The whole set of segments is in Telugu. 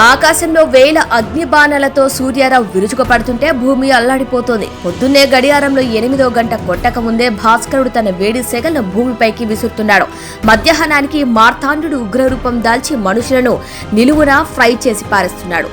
ఆకాశంలో వేల అగ్నిబాణాలతో సూర్యారావు విరుచుకుపడుతుంటే భూమి అల్లాడిపోతోంది. పొద్దున్నే గడియారంలో 8వ గంట కొట్టక ముందే భాస్కరుడు తన వేడి సెగలను భూమిపైకి విసురుతున్నాడు. మధ్యాహ్నానికి మార్తాండుడు ఉగ్రరూపం దాల్చి మనుషులను నిలువునా ఫ్రై చేసి పారేస్తున్నాడు.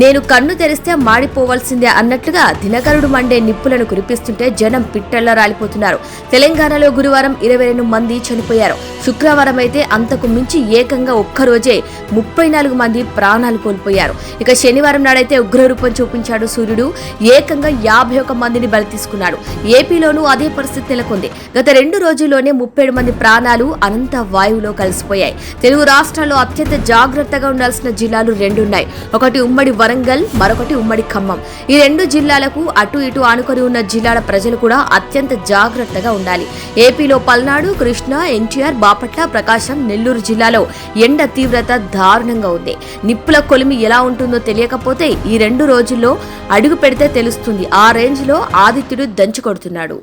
నేను కన్ను తెరిస్తే మాడిపోవాల్సిందే అన్నట్లుగా దినకరుడు మండే నిప్పులను కురిపిస్తుంటే జనం పిట్టల్లా రాలిపోతున్నారు. తెలంగాణలో గురువారం 22 మంది చనిపోయారు. శుక్రవారం అయితే అంతకు మించి ఏకంగా ఒక్కరోజే 34 మంది ప్రాణాలు కోల్పోయారు. ఇక శనివారం నాడైతే ఉగ్రరూపం చూపించాడు సూర్యుడు. ఏకంగా 51 మందిని బలి తీసుకున్నాడు. ఏపీలోనూ అదే పరిస్థితి నెలకొంది. గత 2 రోజుల్లోనే 37 మంది ప్రాణాలు అనంత వాయువులో కలిసిపోయాయి. తెలుగు రాష్ట్రాల్లో అత్యంత జాగ్రత్తగా ఉండాల్సిన జిల్లాలు 2 ఉన్నాయి. ఒకటి ఉమ్మడి వరంగల్, మరొకటి ఉమ్మడి ఖమ్మం. ఈ 2 జిల్లాలకు అటు ఇటు ఆనుకొని ఉన్న జిల్లాల ప్రజలు కూడా అత్యంత జాగ్రత్తగా ఉండాలి. ఏపీలో పల్నాడు, కృష్ణా, ఎన్టీఆర్, బాపట్ల, ప్రకాశం, నెల్లూరు జిల్లాలో ఎండ తీవ్రత దారుణంగా ఉంది. నిప్పుల కొలిమి ఎలా ఉంటుందో తెలియకపోతే ఈ 2 రోజుల్లో అడుగు పెడితే తెలుస్తుంది. ఆ రేంజ్ లో ఆదిత్యుడు దంచుకొడుతున్నాడు.